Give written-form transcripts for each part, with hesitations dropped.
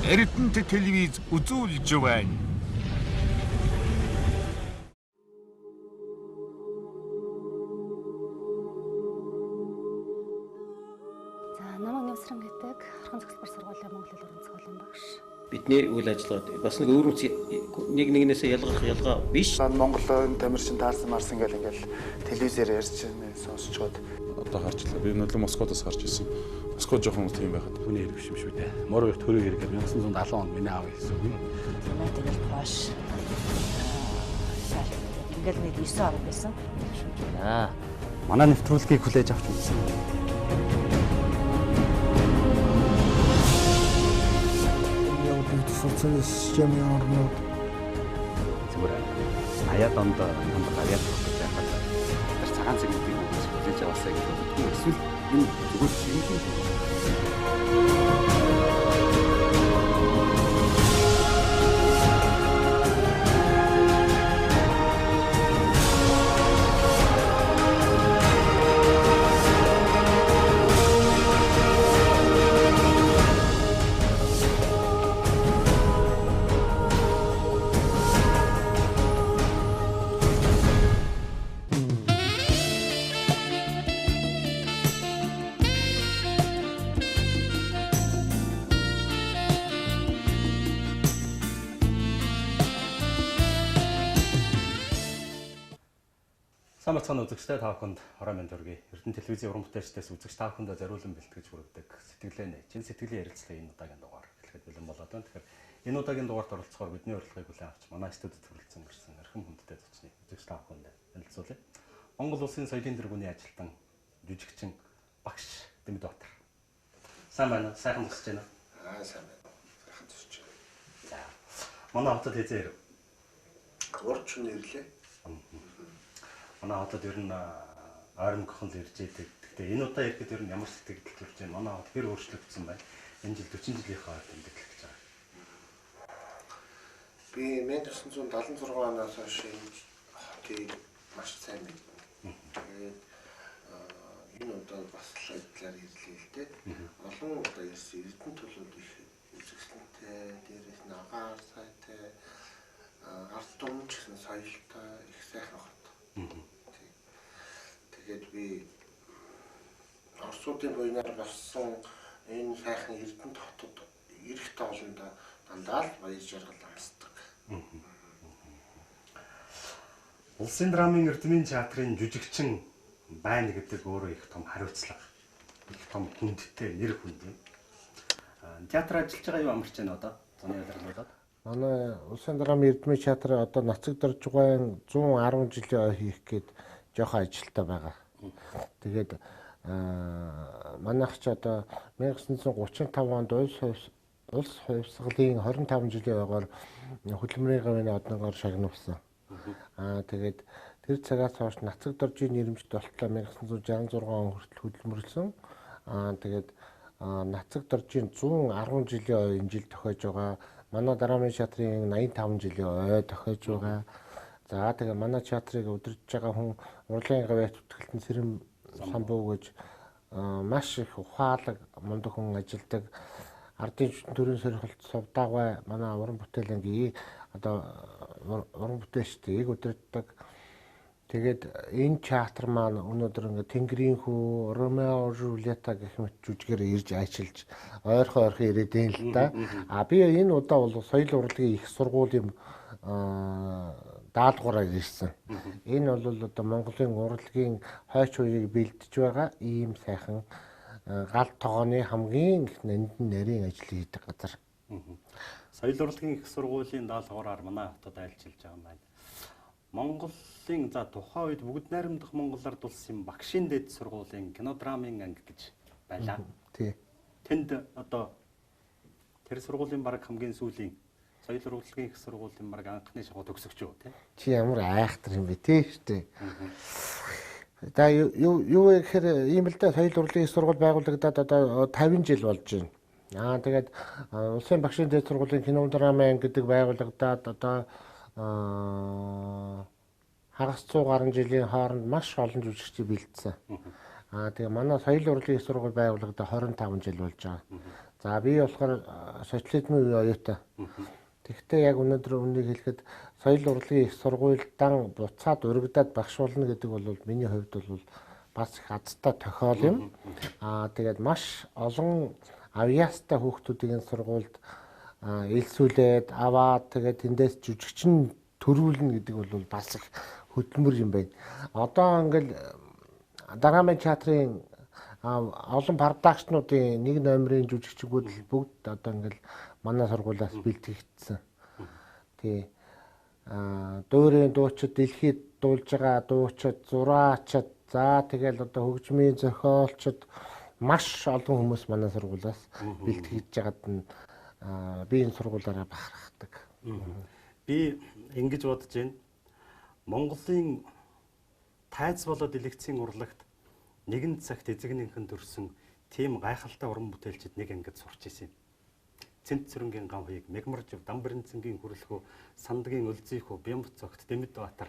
Эрдэнэт телевиз үзүүлж байна. Намаг Нэвсрэн гэдэг Орхон цогцлбор сургуулийн Монгол хэл уран зохиолын багш. Бидний үйл ажиллагаа бас нэг өөр нэг нэгнээсээ ялгаа биш. Монголын тамирчин таарсан марсан ингээл телевизээр ярьж сонсчод одоо харчлаа. Би нөлөө Москвадаас гарч ирсэн. Москва жоохон тийм байхад. Хүний хэрэг биш юм шүү дээ. Морог төрөг хэрэг 1970 онд миний аав хийсэн үг. Манай тэгэл Пош. Ингээл нэг 9 орн байсан. Манай нэвтрүүлгийг хүлээж авч үзсэн. Социалист системийн орнууд зүгээр аяад онд аяад тогтож байхад тэр цагаан цэгүүдийг хүлээж аваасаа гэдэг. Эсвэл энэ зүгээр шинэ Самбар цаана үзэгчтэй та бүхэнд хороо мэнд хүргэе. Эрдэнэ телевизийн уран бүтээлчдээс үзэгч та бүхэнд зориулан бэлтгэж хүргэдэг сэтгэлээ чин сэтгэлийн ярилцлага энэ удаагийн дугаар эхлэхэд бэлэн болоод байна. Тэгэхээр энэ удаагийн дугаарт оролцохоор бидний урилгыг хүлээн авч манай студид хүрэлцэн ирсэн эрхэм хүндтэй зочныг үзэгч та бүхэнд танилцуулъя. Монгол улсын соёлын тэргүүний ажилтан жүжигчин багш Дэмэд Баатар. Сайн байна уу? Сайхан тусч байна уу? сайн байна. Сайхан тусч байна. За. Манай хотод хэзээ ирв? Урч нэрлээ. Манай хотод ер нь ойрмогхон л ирж идэг. Гэхдээ энэ удаа ирэхэд ер нь ямар сэтгэл төрж байна? Манай хот хэр өөрчлөгдсөн байна? Энэ жил 40 жилийн хойд тэмдэглэж гэж байгаа. Би 1976 оноос хойш хотыг маш сайн мэднэ. Тэгээд энэ удаа бас л ажиллаар ирлээ л дээ. Олон удаа ирсэн Эрдэнэ төлөвд их үзэсгэлэнтэй, дээрээс нь агаар сайтай, ард түмэн ч гэсэн соёлтой их сайхан хот. Тэгээд би Оросуудын буйнаар болсон энэ сайхан Эрдэнэт хотод ирэх тоолондоо дандаа л баяр жаргал амсдаг. Улсын драмын Эрдэнэ театрын жүжигчин байна гэдэг өөрөө их том хариуцлага, их том хүндтэй нэр хүнд юм. Театр ажиллаж байгаа юу амарч байна одоо? Зуны ялгарлагууд. манай улсын драмын Эрдэнэ театрын одоо нацагдж байгаа 110 жилийн хийх гээд жоохон ажилтаа байгаа. Тэгээд манайх ч одоо 1935 онд улс хувьсгалын 25 жилийн ойгоор хөдөлмөрийн гавьяаны одноогоор шагнавсан. Тэгээд тэр цагаас хойш нацаг доржийн нэрмжт болтлоо 1966 он хүртэл хөдөлмөрлсөн. Тэгээд нацаг доржийн 110 жилийн ой энэ жил тохиож байгаа. Манай драмын театрын 85 жилийн ой тохиож байгаа. За тэгээ манай театрыг удирдах байгаа хүн урлагийн гавьяат бүтгэлтэн Сэрэм Самбуу гэж маш их ухаалаг мундаг хүн ажилдаг. Ардын төрийн сорилт Сувдагвай манай уран бүтээлэнгийн одоо уран бүтээлчдийг удирддаг. Тэгээд энэ театр маань өнөөдөр ингээд Тэнгэрийн хүү, Ромео Жулиета гэх мэт жүжигээр ирж ажиллаж ойрхон ирээд байна л да. Би энэ удаа бол соёл урлагийн их сургуулийн даалгавраар ирсэн. Энэ бол одоо Монголын урлагийн хойч үеийг бэлдэж байгаа ийм сайхан гал тогооны хамгийн их нарийн ажил хийдэг газар. Соёл урлагийн их сургуулийн даалгавраар манай хотод айлчилж байгаа юм байна. Монголын тухайн үед бүгд найрамдах Монгол ард улсын багшийн дэд сургуулийн кинодрамын анги гэж байлаа. Тий. Тэнд одоо тэр сургуулийн баг хамгийн сүүлийн соёл урлагийн их сургуулийн баг анхны шахуу төгсөгч юу тий? Чи ямар айхтар юм бэ тий штэ. За юу гэхээр ийм л да соёл урлагийн их сургууль байгуулагдаад одоо 50 жил болж байна. Тэгээд улсын багшийн дэд сургуулийн кинодрамын анги гэдэг байгуулагдаад одоо хагас 100 гаруй жилийн хооронд маш олон жүжигчдийг бэлдсэн. Тэгээ манай соёл урлагийн их сургууль байгуулагдаад 25 жил болж байгаа. За би болохоор социализмын үе оюутай. Тэгэхдээ яг өнөөдөр үнийг хэлэхэд соёл урлагийн их сургуульдан буцаад урагдаад багшуулна гэдэг бол миний хувьд бол бас их азтай тохиол юм. Тэгээд маш олон авьяастай хүүхдүүдийг энэ сургуульд элсүүлээд аваад тэгээд тэндээс жүжигчин төрүүлнэ гэдэг бол бас их хөдөлмөр юм байна. Одоо ингээл Дарамын театрын олон продакшнуудын 1 номерын жүжигчгүүд бүгд одоо ингээл манай сургуулиас бэлтгэгдсэн. Тий. Дуурийн дуучид дэлхийд дуулж байгаа дуучид, зураачид, за тэгэл одоо хөгжмийн зохиолчид маш олон хүмүүс манай сургуулиас бэлтгэж байгаад нь би энэ сургуулаараа бахархдаг. Би ингэж бодож байна. Монголын тайз болоод элегцийн урлагт нэгэн цагт эзэгнийхэн төрсөн тийм гайхалтай уран бүтээлчид нэг ангид сурч исэн юм. Цэнт цэрэнгийн ган хуйг, Мегмаржив, Дамбаринцэнгийн хүрэлхүү, Сандгийн өлзийхүү, Бямб цогт, Дэмэд Баатар,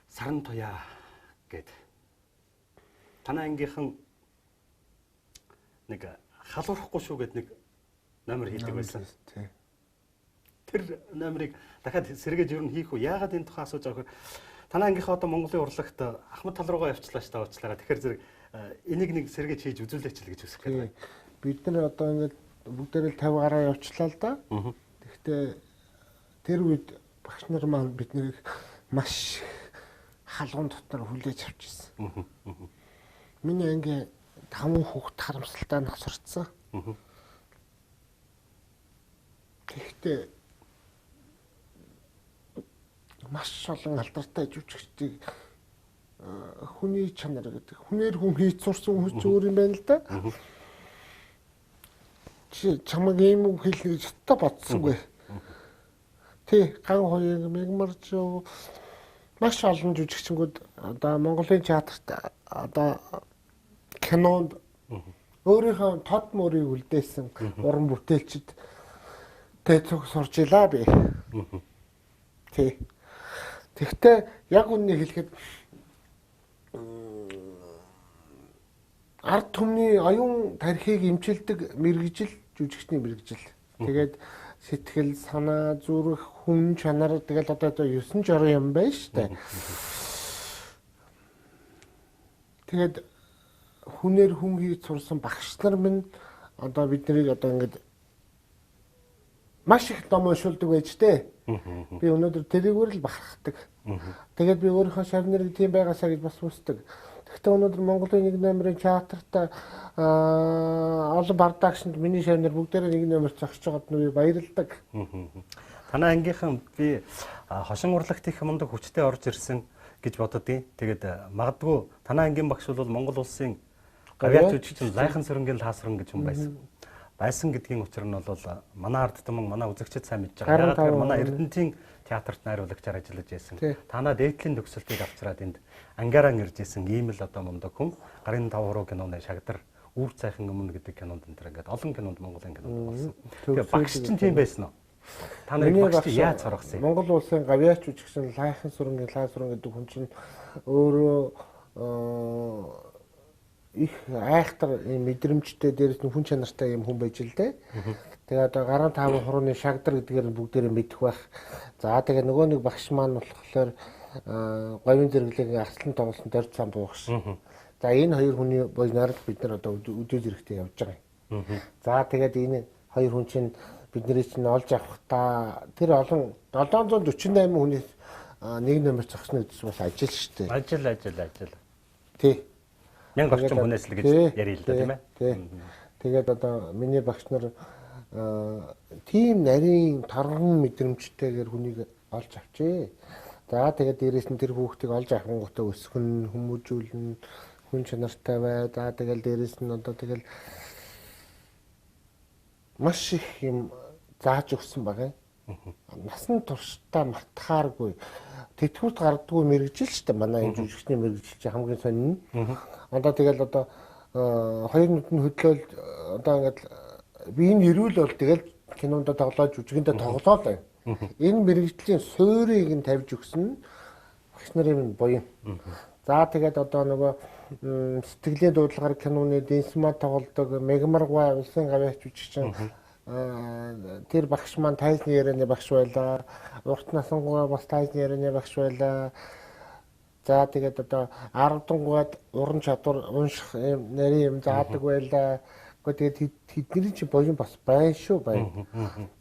Саран туяа гэд. Танай ангийнхан нэг халуурахгүй шүү гэд нэг номер хийдэг байсан. Тэр номерыг дахиад сэргээж юу хийх үү? Яагаад энэ тухай асууж байгаа вэ? Танай ангийнхаа одоо Монголын урлагт Ахмад тал руугаа явчлаа ш та уучлаарай. Тэгэхээр зэрэг энийг нэг сэргээж хийж үзүүлээч л гэж хүсэх гэдэг. Бид нар одоо ингээд бүгдээрээ 50 гараа явчлаа л да. Тэгэхдээ тэр үед багш нар маань биднийг маш халуун дотор хүлээж авч ирсэн. Миний ангийн 5 хүүхд харамсалтай насварцсан. Тэгэхдээ маш олон алдартай жүжигчдийг хүний чанар гэдэг. Хүнээр хүн хийж сурсан хүн зүгээр юм байна л да. Чи чамаг ийм үг хэлнэ гэж та бодсонгүй. Тий, ган хоёрыг Мегмаржив маш олон жүжигчингүүд одоо Монголын театрт одоо кинонд өөрийнхөө тод мөрийг үлдээсэн уран бүтээлчд тэцэг сурч илаа би. Тий. Тэгтээ яг үннийг хэлэхэд ард түмний оюун тархийг эмчилдэг мэрэгжил, жүжигчний мэрэгжил. Тэгээд сэтгэл, санаа, зүрх, хүн чанар тэгэл одоо 9 жорон юм байна шүү дээ. Тэгээд хүнээр хүн хийж сурсан багш нар минь одоо биднийг одоо ингэж маш их ном уншуулдаг байж тээ. Би өнөөдөр тэрийгээр л бахархдаг. Тэгээд би өөрийнхөө шавнырыг тийм байгаасаа гэж бас хүсдэг. Гэхдээ өнөөдөр Монголын 1 номерын театрт олон продакшнд миний шавныр бүгдээрээ 1 номер зогсож байгаад нь би баярлдаг. Танай ангийнхан би хошин урлагт их мундаг хүчтэй орж ирсэн гэж боддгийн. Тэгээд магадгүй танай ангийн багш бол Монгол улсын гавьяа жүжигчин Лайхан Сөрөнгийн Лаасран гэж хүн байсан гэдгийн учир нь бол манай ард түмэн манай үзэгчид сайн мэдж байгаа. Яг тэгэхээр манай Эрдэнэтийн театрт найруулагчаар ажиллаж байсан. Танаа дээдлийн төгсөлтийг авчраад энд ангаараа ирж исэн ийм л одоо мундаг хүн. Гарын 5 хуруу киноны шагдар, Үр цайхан өмнө гэдэг кинонд энэ төр ингээд олон кинонд Монголын кинонд болсон. Тэгээ багш чинь тийм байсан уу? Та нарыг багш яаж сургасан юм? Монгол улсын гавьяа жүжигчин Лайхан Сөрөнгийн Лаасран гэдэг хүн чинь өөрөө их айхтар мэдрэмжтэй дээрээс нь хүн чанартай юм хүн байж л дээ. Тэгээ одоо гарын 5 хурууны шагдар гэдгээр нь бүгдээрээ мэдэх байх. За тэгээ нөгөө нэг багш маань болохоор говийн зэрэглэгийн арслан тоглосон дорд сан буугш. За энэ хоёр хүний бойноор бид нар одоо үдээ зэрэгтэй явж байгаа юм. За тэгээд энэ хоёр хүн чинь бидний чинь олж авах та тэр олон 748 хүнээс 1 номер зогсно гэсэн бас ажил шүү дээ. Ажил. Тий. 1000 орчим хүнээс л гэж ярил л да тийм ээ. Тэгээд одоо миний багш нар тийм нарийн торгон мэдрэмжтэйгээр хүнийг олж авчээ. За тэгээд дээрээс нь тэр хүүхдийг олж авахгүйтэй өсгөн, хүмүүжүүлнэ, хүн чанартай бай. За тэгэл дээрээс нь одоо тэгэл маш их юм зааж өгсөн байгаа. Насан туршдаа мартахааргүй. Тэтгэврт гардггүй мэрэгжил шүү дээ. Манай энэ жүжигчний мэрэгжил чинь хамгийн сонин. Одоо тэгэл одоо хоёр нүдэн хөдлөөл одоо ингээд би энэ ирүүл бол тэгэл кинонд тоглоод жүжигэндээ тоглоод байна. Энэ мэрэгжлийн суурийг нь тавьж өгсөн багш нарын боён. За тэгээд одоо нөгөө сэтгэлийн дуудлагаар киноны Дэнсман тоглодог Мегмаргуй улсын гавьяач жүжигчин тэр багш маань тайзны ярианы багш байлаа. Урт насангуй бас тайзны ярианы багш байлаа. За тэгээд одоо 10 дунгууд уран чадвар унших нарийн юм заадаг байлаа. Тэгээд тэдний чи боён бас байна шүү байна.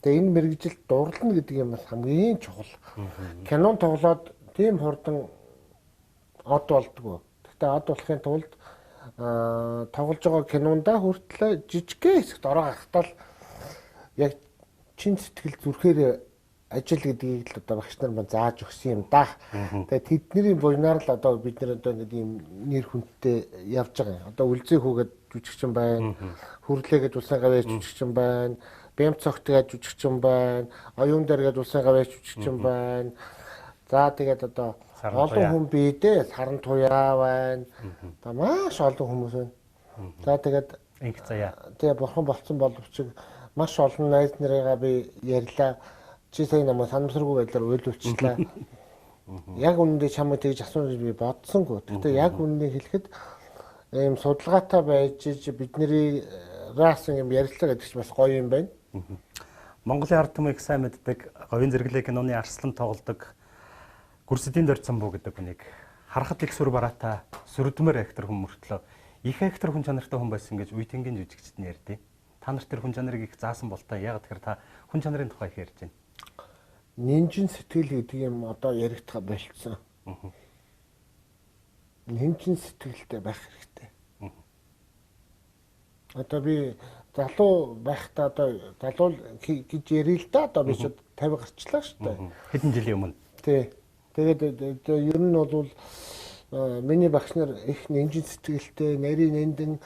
Тэгээд энэ мэрэгжилд дурлна гэдэг юм бас хамгийн чухал. Кинон тоглоод тийм хурдан од болдгоо. Гэхдээ од болохын тулд тоглож байгаа кинондаа хүртэл жижигхэн хэсэгт ороо гарахтаа яг чин сэтгэл зүрхээр ажил гэдгийг л одоо багш нар маань зааж өгсөн юм да. Тэгээд тэдний буйнаар л одоо бид нэр одоо нэг юм нэр хүндтэй явж байгаа юм. Одоо үлзий хүүгээд жүжигчин байна. Хүрлээгээд улсын гавьяач жүжигчин байна. Бямц цогтгээд жүжигчин байна. Оюун дээргээд улсын гавьяач жүжигчин байна. За тэгээд одоо олон хүн бий дээ. Саран туяа байна. Одоо маш олон хүмүүс байна. За тэгээд инх заяа. Тэгээ бурхан болцсон боловч маш олон найз нарыгаа би ярьлаа. Чи сая намайг санамсаргүй байдлаар уйлуулчихлаа. Яг үнэндээ чамайг тэгж асууж би бодсонгүй. Гэхдээ яг үнэндээ хэлэхэд ийм судалгаатай байж бидний раасан юм ярилцлага гэдэг чинь бас гоё юм байна. Монголын ард түмийг сайн мэддэг, говийн зэрэглээ киноны арслан тоглодог Гүрсэдийн дорцсон буу гэдэг хүнийг харахад их сүр бараатай, сүрдмээр актер хүн мөртлөө их актер хүн чанартай хүн байсан гэж үеийнгийн жүжигчид нь ярьдیں۔ Та нарт тэр хүн чанарыг их заасан болтой. Яг тэгэхээр та хүн чанарын тухай их ярьж байна. Нинжин сэтгэл гэдэг юм одоо яригдах болцсон. Нинжин сэтгэлтэй байх хэрэгтэй. Одоо би залуу байхдаа одоо залуу гэж ярил л да одоо би ч 50 гарчлаа шүү дээ. Хэдэн жилийн өмнө. Тий. Тэгээд ер нь бол миний багш нар их нинжин сэтгэлтэй, нарийн нэндэн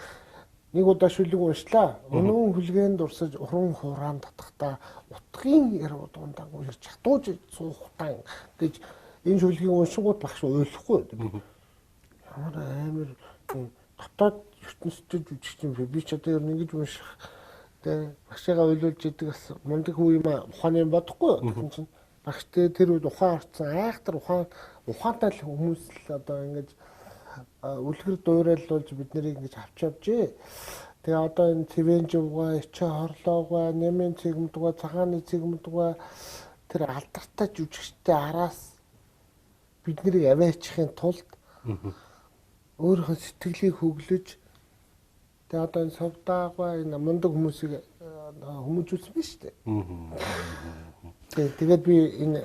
нэг удаа шүлэг уншлаа. Өнөөн хүлгээн дурсаж уран хураан татахтаа утгын яруу дундаагүй чатууж суухтан гэж энэ шүлгийг уншингууд багш ойлгохгүй. Ямар амар дотоод ертөнцид жүжигчин би ч одоо ер нь ингэж унших тэгээ багшаагаа ойлуулж идэг бас мундаг хүү юм ухааны юм бодохгүй. Тэгсэн чинь багштай тэр үед ухаан орцсон айхтар ухаантай л хүмүүс л одоо ингэж үлгэр дуурайлуулж бид нарыг ингэж авч явжээ. Тэгээ одоо энэ Твенжвга, Ичэ хорлоогоо, Нэмэн цэгмдгаа, цагааны цэгмдгаа тэр алдартай жүжигчтэй араас бид нарыг аваачихын тулд өөрийнхөө сэтгэлийг хөглөж тэгээ одоо энэ совдаагаа энэ мундаг хүмүүсийг хүмүүжүүлсэн биз дээ. Тэгээд би энэ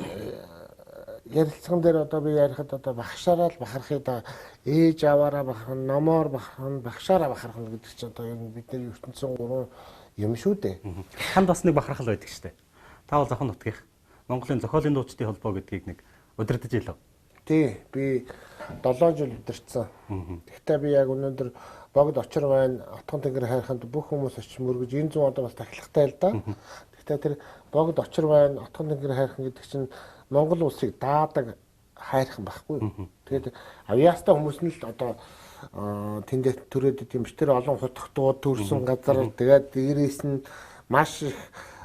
ярилцсан дээр одоо би ярихад одоо багшаараа л бахархыг ээж аваараа бахархан, номоор бахархан, багшаараа бахархан гэдэг чинь одоо ер нь бидний ертөнцийн гурван юм шүү дээ. Танд бас нэг бахархал байдаг шүү дээ. Та бол Зохон нутгийнх. Монголын зохиолын дуучдын холбоо гэдгийг нэг удирдах илүү. Тий, би 7 жил удирцсан. Гэхдээ би яг өнөөдөр богд очир байна, Отгон тэнгэр хайрханд бүх хүмүүс очиж мөргөж энэ зүүн одоо бас тахилгатай л да. Гэхдээ тэр богд очир байна, Отгон тэнгэр хайрхан гэдэг чинь Монгол улсыг даадаг хайрхан байхгүй. Тэгээд авьяастай хүмүүс нь л одоо тэндээ төрөөд идэм биш. Тэр олон хутгтууд төрсэн газар тэгээд дээрээс нь маш их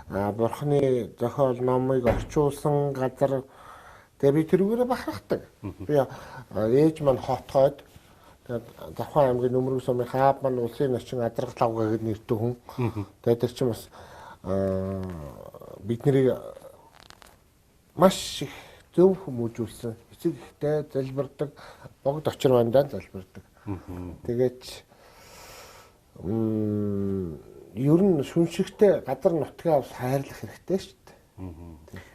бурхны зохиол номыг орчуулсан газар. Тэгээд би тэрүүгээрээ бахархдаг. Би ээж маань хотгоод тэгээд Завхан аймгийн Нөмрөг сумын хаав маань улсын начин Азаргалавга гэдэг нэртэй хүн. Тэгээд тэр чинь бас бидний маш их зөв хүмүүжүүлсэн. Эцэг ихтэй залбирдаг, богд очир байна залбирдаг. Тэгээд ер нь шүншигтэй газар нутгаа бас хайрлах хэрэгтэй шүү дээ.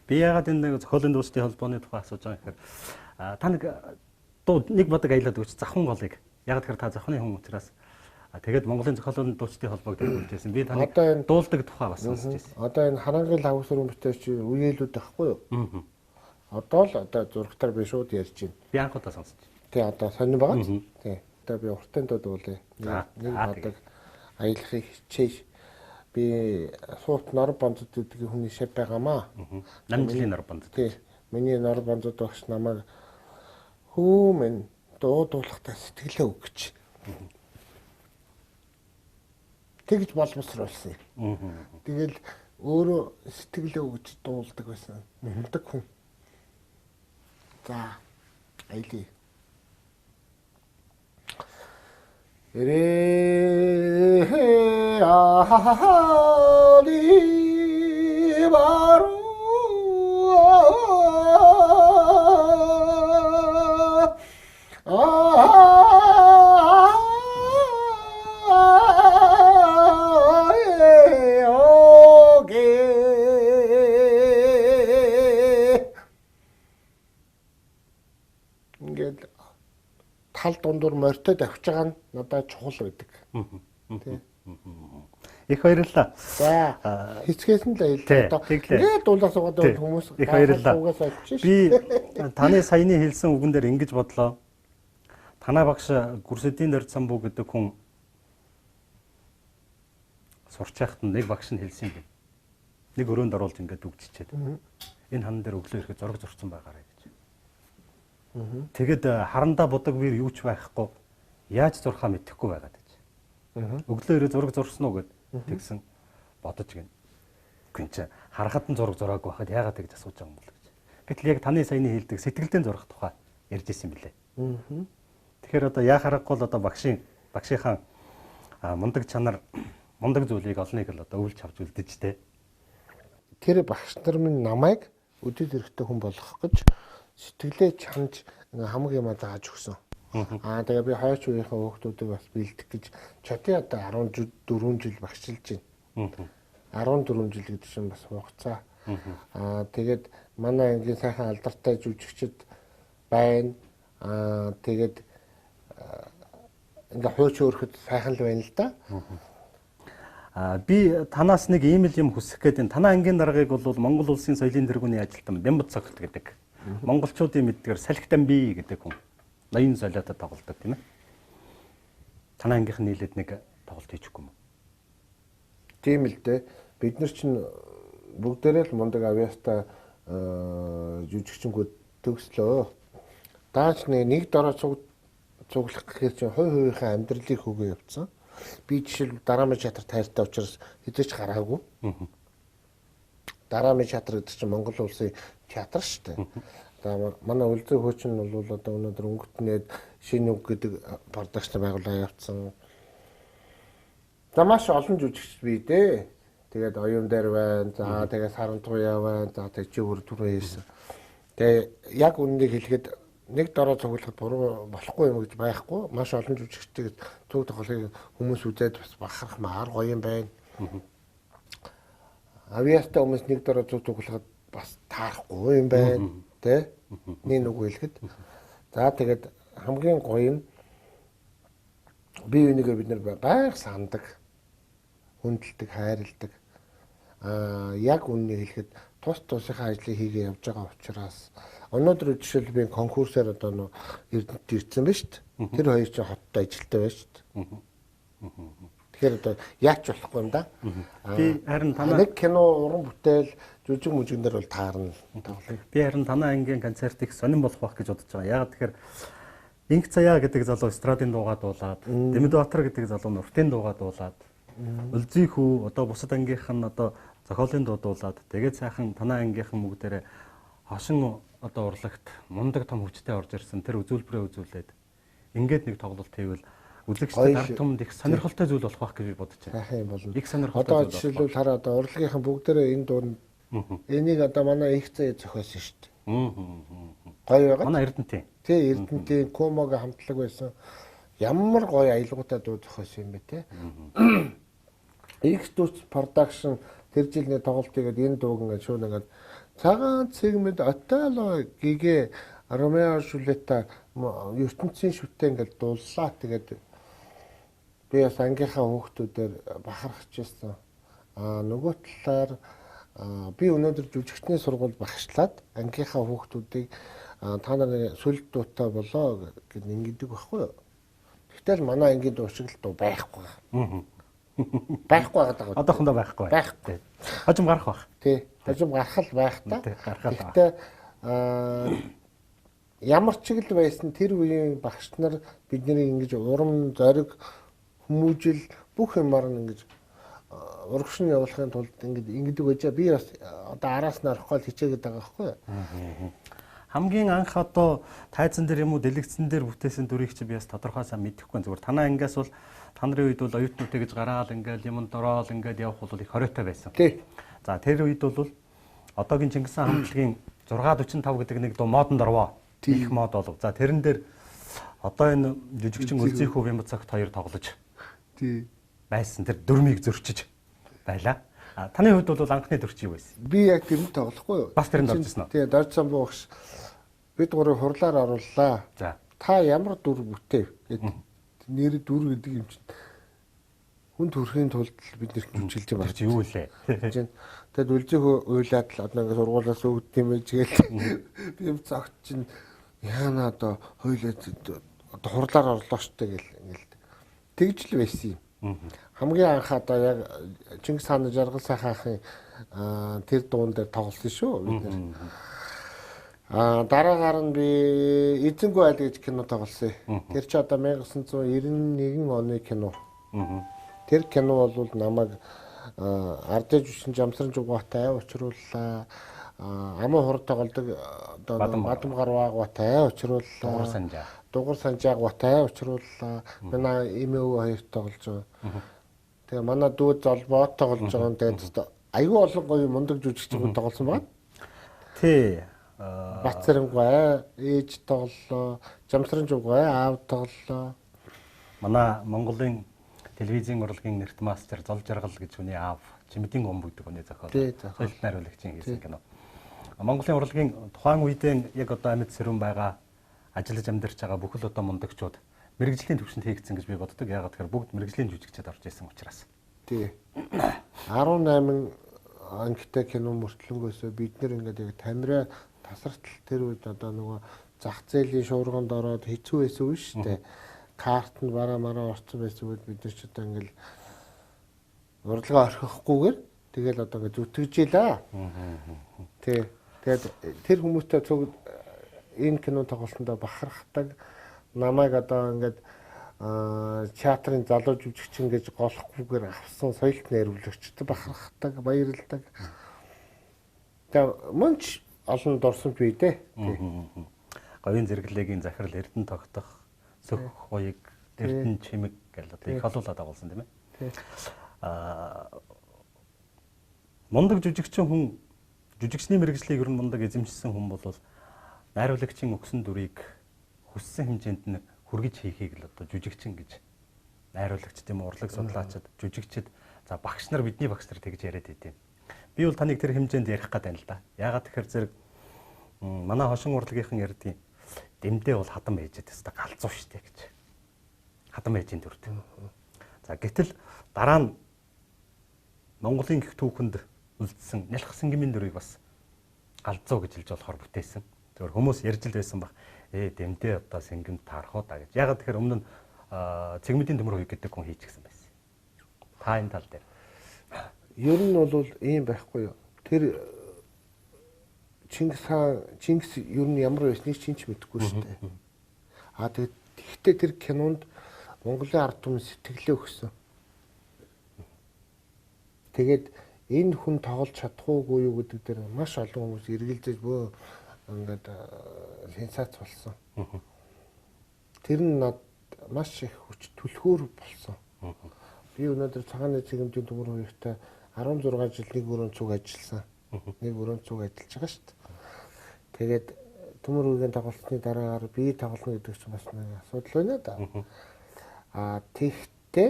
Би яагаад энэ зохиолын дуучдын холбооны тухай асууж байгаа гэхээр та нэг бодог аялаад өгч Завхан голыг яагаад гэхээр та Завханы хүн учраас тэгээд Монголын зохиолын дуучдын холбоог төлөвлөжсэн. Би таныг дуулдаг тухай бас сонсч байсан. Одоо энэ харангийн лавс өрөм бүтээч үеэлүүд байхгүй юу? Одоо л одоо зургатаар би шууд ярьж байна. Би анх удаа сонсч. Тий, одоо сонирн байгаа ч. Тий. Одоо би уртын дууд уулээ. Нэг бодог аялахыг хичээж би суут нор бонцод гэдэг хүний шав байгаамаа. 8 жилийн нор бонцод. Тий. Миний нор бонцод багш намайг хөөмэн дуудуулахтаа сэтгэлээ өгч. Тэгж боловсруулсан. Тэгэл өөрөө сэтгэлээ өгч дуулдаг байсан. Мундаг хүн. За, аялий. 레아리 바로 ингээд тал дундуур морьтой давхиж байгаа нь надад чухал байдаг. Тий. Их баярлалаа. За хэцгээс нь л одоо ингээд дуулаа суугаад байгаа хүмүүс их баярлалаа. Би таны саяны хэлсэн үгэн дээр ингэж бодлоо. Танай багш Гүрсэдийн дорд самбуу гэдэг хүн сурч байхад нэг багш нь хэлсэн юм. Нэг өрөөнд оруулж ингээд үгчичээд. Энэ хан дээр өглөө ирэхэд зураг зурцсан байгаарай гэж. Тэгэд харандаа будаг бир юу ч байхгүй. Яаж зурхаа мэдэхгүй байгаад гэж. Өглөө ирээ зураг зурсан уу гэд тэгсэн бодож гин. Гин чи харахад нь зураг зураагүй байхад яагаад тэгж асууж байгаа юм бол гэж. Гэтэл яг таны саяны хэлдэг сэтгэлдээ зурах тухай ярьж ирсэн билээ. Тэгэхээр одоо яа харахгүй л одоо багшийнхаа мундаг чанар мундаг зүйлийг олныг л одоо өвлж авч үлдэж тэ. Тэр багш нар минь намайг өдөд эрэхтэй хүн болгох гэж сэтгэлээ чанж хамаг юм зааж өгсөн. Тэгээ би хойч үеийнхээ хүүхдүүдийг бас бэлдэх гэж чатын одоо 14 жил багшилж байна. 14 жил гэдэг чинь бас хугацаа. Тэгээд манай ангийн сайхан алдартай жүжигчд байна. Тэгээд ингээ хууч өөрөхөд сайхан л байна л да. Би танаас нэг ийм л юм хүсэх гэдэг. Танай ангийн даргаыг бол Монгол улсын соёлын тэргүүний ажилтан Бямбат цогт гэдэг. Монголчуудын мэддгээр салхи дамби гэдэг хүн. Ноён солиотод тоглодог тийм ээ. Танай ангийнх нь нийлээд нэг тоглолт хийчихгүй юм уу? Тийм л дээ. Бид нар чинь бүгдээрээ л мундаг авьяастай жүжигчингүүд төгслөө. Дааж нэг дороо цуглах гэхээр чинь хувийнхаа амьдралыг хөгөө явцсан. Би жишээл Дараамын театр тайртай учраас хэдэж гараагүй. Дараамын театр гэдэг чинь Монгол улсын театр шүү дээ. Манай үлзий хуучин нь бол одоо өнөөдөр өнгөтнээд шинэ үг гэдэг продакшн байгууллага явуулсан. За маш олон жүжигч бий дээ. Тэгээд оюун дээр байна. За тэгээд сарантуяа байна. За тэгээд чивэр түрүү хийсэн. Тэгээ яг үннийг хэлэхэд нэг дороо цуглахад буруу болохгүй юм гэж байхгүй. Маш олон жүжигчтэй цуг тоглохыг хүмүүс үзээд бас бахарх маар гоё юм байна. Авьяастай хүмүүс нэг дороо цуглахад бас таарахгүй юм байна. Тэ? Нэг үг хэлэхэд. За тэгээд хамгийн гоё нь бие бинийгээ бид нар байнга сандаг. Хүндэлдэг, хайрладаг. Яг үннийг хэлэхэд тус тусынхаа ажлыг хийгээ явж байгаа учраас өнөөдөр жишээл би конкурсаар одоо Эрдэнэт ирсэн байна шүү дээ. Тэр хоёр чинь хоттой ажилттай байна шүү дээ. Тэгэхээр одоо яач болохгүй юм да. Би харин танаа нэг кино уран бүтээл жүжиг мүжигнэр бол таарна. Би харин танаа ангийн концерт их сонирн болох байх гэж бодож байгаа. Яагаад тэгэхээр Инх Цаяа гэдэг залуу эстрадын дуугаа дуулаад, Дэмэдбаатар гэдэг залуу уртын дуугаа дуулаад, Үлзий хүү одоо бусад ангийнх нь одоо зохиолын дуу дуулаад, тэгээд сайхан танаа ангийнхан бүгдээрээ хошин одоо урлагт мундаг том хүчтэй орж ирсэн тэр үзүүлбэрээ үзүүлээд ингээд нэг тоглолт хийвэл үзэгчдэд ард түмэнд их сонирхолтой зүйл болох байх гэж би бодож байна. Сайхан юм болно. Их сонирхолтой. Одоо жишээлбэл хараа одоо урлагийнхан бүгдээрээ энэ дуур энийг одоо манай Инх Цаяа зохиосон шүү дээ. Гоё байгаа. Манай Эрдэнэтийн. Тий, Эрдэнэтийн Комогийн хамтлаг байсан. Ямар гоё аялгаутай дуу зохиосон юм бэ те. X-Dust production тэр жилийн тоглолтыгээд энэ дууг ингээд шууд ингээд цагаан цэгмэд Отелло гэгээ Ромео Жулиета ертөнцийн шүтээ ингээд дууллаа. Тэгээд би бас ангийнхаа хүүхдүүдээр бахархаж ирсэн. Нөгөө талаар би өнөөдөр жүжигчний сургууль багшлаад ангийнхаа хүүхдүүдийг та нарын сүлд дуутай болоо гэж ингэдэг байхгүй юу? Гэтэл манай ангийн дуу шиг л дуу байхгүй. Байхгүй байгаа. Одоохондоо байхгүй. Байхгүй. Хожим гарах байх. Тий. Хожим гарах л байх та. Гэхдээ ямар ч л байсан тэр үеийн багш нар бидний ингэж урам зориг хүмүүжил бүх юмар нь ингэж урагшин явуулахын тулд ингэдэг байж би бас одоо араас нь орох гол хичээгээд байгаа байхгүй юу? хамгийн анх одоо тайзан дээр юм уу дэлгэцэн дээр бүтээсэн дүрийг чи би бас тодорхой сайн мэдэхгүй зүгээр танаа ингээс бол та нарын үед бол оюутнуудыг гэж гараал ингээл юмд ороод ингээд явах бол их хориотой байсан. Тий. За тэр үед бол одоогийн Чингис хаан хамтлагийн 645 гэдэг нэг дуу модонд орвоо. Их мод болов. За тэрэн дээр одоо энэ жүжигчин Үлзийхүү Бямбацагт хоёр тоглож Тий. байсан. Тэр дөрмийг зөрчиж байлаа. Таны хувьд бол анхны дөрч юу байсан? Би яг тэрэнд тоглохгүй юу? Бас тэрэнд орж ирсэн үү? Тий, Доржсон буугш бид гурыг хурлаар орууллаа. За. Та ямар дүр бүтээв гэдэг. Нэр дүр гэдэг юм чинь хүн төрхийн тулд бид нэр хэмжилж байгаа. Чи юу лээ? Тэгэд Үлзийхүү уйлаад л одоо ингэ сургуулиас өгд юм ээж гээл би цагт чинь яана одоо хойлоо одоо хурлаар орлоо штэ гэл ингээл тэгж л байсан юм. Хамгийн анх одоо яг Чингис хааны жаргал сайхан ахын тэр дуун дээр тоглосон шүү бид нэр. Дараагаар нь би Эзэнгүй айл гэж кино тоглосон. Тэр чи одоо 1991 оны кино. Тэр кино бол намайг ардэж үсэн жамсран жугаатай учрууллаа. Аман хур тоглодог одоо бадам гарваагаатай учрууллаа. Дугур санжаагаатай учрууллаа. Манай эмээ өвөө хоёр тоглож байгаа. Тэгээ манай дүү золбоо тоглож байгаа юм. Тэгээд аюу олон гоё мундаг жүжигчид тоглосон байна. Тий. Бацрангуй ээж тоглолоо. Жамсран жугай аав тоглолоо. Манай Монголын телевизийн урлагийн нэрт мастер Зол Жаргал гэж хүний аав Чимэдийн гомб гэдэг хүний зохиол. Соёлт найруулагчийн хийсэн кино. Монголын урлагийн тухайн үедээ яг одоо амьд сэрүүн байгаа ажиллаж амьдарч байгаа бүхэл одоо мундагчууд мэрэгжлийн төвшөнд хийгдсэн гэж би боддог. Яагаад тэгэхээр бүгд мэрэгжлийн жүжигчид орж исэн учраас. Тий. 18 ангитай кино мөртлөнгөөсөө бид нэр ингээд яг тамираа тасартал тэр үед одоо нөгөө зах зээлийн шуурганд ороод хэцүү байсан үе шүү дээ. Карт нь бараа мараа орсон байсан үед бид нар ч одоо ингээд урилга орхихгүйгээр тэгэл одоо ингээд зүтгэжээ. Тий. Тэгээд тэр хүмүүстэй цуг энэ кино тоглолтонд бахархдаг намайг одоо ингээд театрын залуу жүжигчин гэж голохгүйгээр авсан соёлт найруулагчтай бахархдаг, баярлдаг. Тэгээ мөнч олон дурсамж бий дээ. Говийн зэрэглэгийн захирал Эрдэнэ тогтох сөх хуйг Эрдэнэ чимэг гэл одоо их олуулаад агуулсан тийм ээ. Мундаг жүжигчин хүн жүжигчний мэрэгжлийг ер нь мундаг эзэмшсэн хүн бол найруулагчийн өгсөн дүрийг хүссэн хэмжээнд нь хүргэж хийхийг л одоо жүжигчин гэж найруулагч тийм урлаг судлаачид жүжигчид за багш нар бидний багш нар тэгж яриад идэв. Би бол таныг тэр хэмжээнд ярих гээд байна л да. Яагаад тэгэхээр зэрэг манай хошин урлагийнхан ярьдیں۔ Дэмдээ бол хадам ээжэд өстой галзуу штэ гэж. Хадам ээжийн дүрд. За гэтэл дараа нь Монголын гих түүхэнд үлдсэн нялхсан гмийн дүрийг бас галзуу гэж хэлж болохоор бүтээсэн. Зөвхөн хүмүүс ярьж л байсан баг. Дэмдээ одоо сэнгэмд таарах уу да гэж. Ягаад тэгэхээр өмнө нь цэгмэдийн төмөр хуйг гэдэг хүн хийчихсэн байсан. Та энэ тал дээр. Ер нь бол ийм байхгүй юу. Тэр Чингис ер нь ямар байсныг чинь ч мэдэхгүй шүү дээ. Тэгэхдээ тэр кинонд Монголын ард түмэн сэтгэлээ өгсөн. Тэгээд энэ хүн тоглож чадахгүй юу гэдэг дээр маш олон хүмүүс эргэлзэж бөө ингээд сенсац болсон. Тэр нь над маш их хүч түлхүүр болсон. Би өнөөдөр цагааны цэгмэдийн төмөр хоёртай 16 жил нэг өрөөнд цуг ажилласан. Нэг өрөөнд цуг ажиллаж байгаа шүү дээ. Тэгээд төмөр үеийн тоглолтны дараагаар би тоглоно гэдэг чинь бас нэг асуудал байна да. Тэгтээ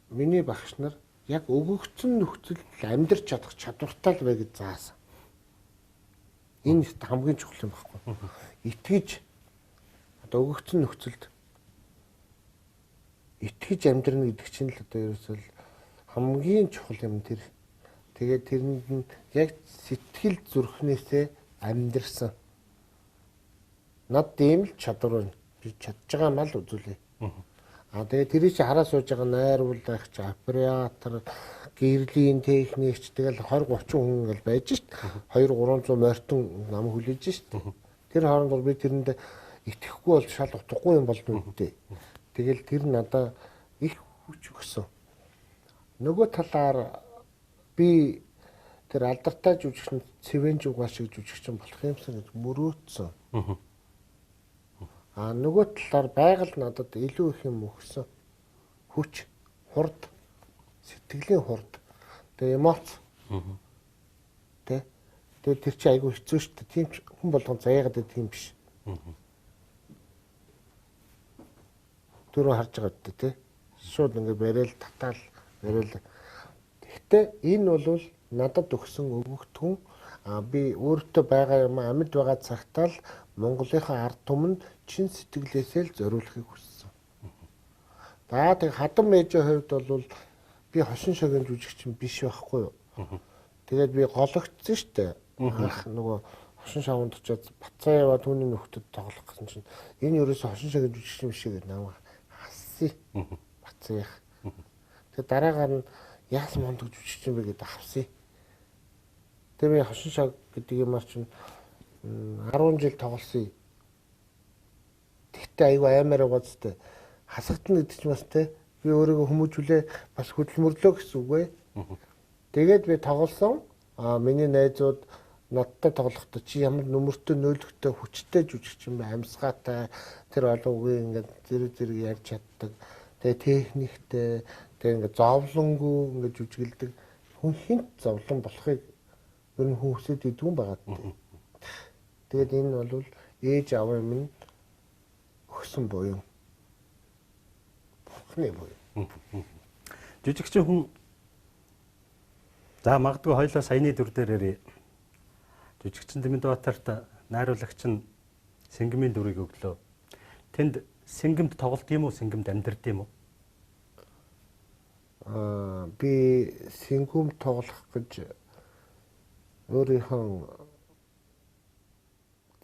миний багш нар яг өгөгдсөн нөхцөлд амьдрч чадах чадвартай л бай гэж заасан. Энэ хамгийн чухал юм баггүй. Итгэж одоо өгөгдсөн нөхцөлд итгэж амьдрна гэдэг чинь л одоо ерөөсөө хамгийн чухал юм тэр. Тэгээд тэрэнд нь яг сэтгэл зүрхнээсээ амьдрсан. Над ийм л чадвар байна. Би чадж байгаа мал үзүүлээ. Тэгээд тэрийг чи хараа сууж байгаа найруулагч, оператор, гэрлийн техникч тэгэл 20 30 хүн ингээл байж шít. 200 300 морьтон нам хүлээж шít. Тэр хооронд би тэрэнд итгэхгүй бол шал утгагүй юм болдгоо үгүй. Тэгэл тэр надаа их хүч өгсөн. Нөгөө талаар би тэр алдартай жүжигчин Цэвэн Жугаа шиг жүжигчин болох юмсан гэж мөрөөдсөн. Нөгөө талаар байгаль надад илүү их юм өгсөн. Хүч, хурд, сэтгэлийн хурд. Тэгээ эмоц. Тэ. Тэгээ тэр чи айгүй хэцүү шүү дээ. Тийм ч хүн болгон заяагаад байдаг юм биш. Түрүү харж байгаа үү те. Шууд ингээ барайл татаал барайл. Гэхдээ энэ бол надад өгсөн өгөгдөн би өөртөө байгаа юм амьд байгаа цагтаа л Монголынхаа ард түмэнд чин сэтгэлээсээ л зориулахыг хүссэн. За тэг хадам ээжийн хувьд бол би хошин шогийн жүжигчин биш байхгүй юу. Тэгээд би гологдсон шүү дээ. Анх нөгөө хошин шаванд очиод Бацаа яваа түүний нөхдөд тоглох гэсэн чинь энэ ерөөсө хошин шогийн жүжигчин биш гэдэг намайг хассан. Бацаах. Тэгээд дараагаар нь яасан мондөг жүжигчин бэ гэдэг авсан. Тэгээд би хошин шог гэдэг юмар чинь 10 жил тоглосон. Тэгтээ айгүй аймаар байгаа зү. Хасагдана гэдэг чинь бас те би өөрийгөө хүмүүжүүлээ бас хөдөлмөрлөө гэсэн үг ээ. Тэгээд би тоглосон. Миний найзууд надтай тоглохдоо чи ямар нөмөртэй нөөлөгтэй хүчтэй жүжигчин бай амьсгаатай тэр олон үгийн ингээд зэрэг ярьж чаддаг. Тэгээ техниктэй тэгээ ингээд зовлонгүй ингээд жүжиглдэг. Хүн хинт зовлон болохыг ер нь хүн хүсэж идэгэн байгаа гэдэг. Тэгээд энэ бол ээж аваа минь өгсөн буюу. Бурхны буюу. Жүжигчин хүн за магадгүй хоёлоо саяны дүр дээр ирээ. Жүжигчин Дэмэндбаатарт найруулагч нь Сэнгэмийн дүрийг өглөө. Тэнд Сэнгэмд тоглолт юм уу, Сэнгэмд амьдрд юм уу? Би Сэнгэмд тоглох гэж өөрийнхөө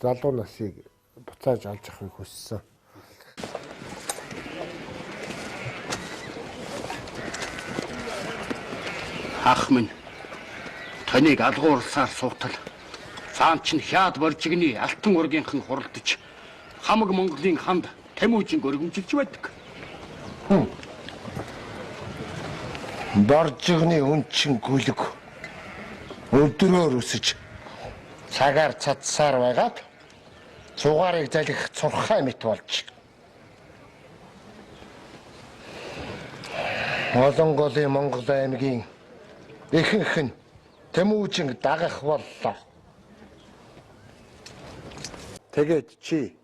залуу насыг буцааж олж авахыг хүссэн. Ах минь таныг алгуурласаар суутал цаан чинь хяад боржигны алтан ургийнхан хуралдаж хамаг Монголын ханд Тэмүүжин өргөмжилж байдаг. Боржигны үнчин гүлэг өдрөөр өсөж цагаар цадсаар байгаад цугаарыг залих цурхай мэт болж. Олон голын Монгол аймгийн ихэнх нь Тэмүүжин дагах боллоо. Тэгээд чи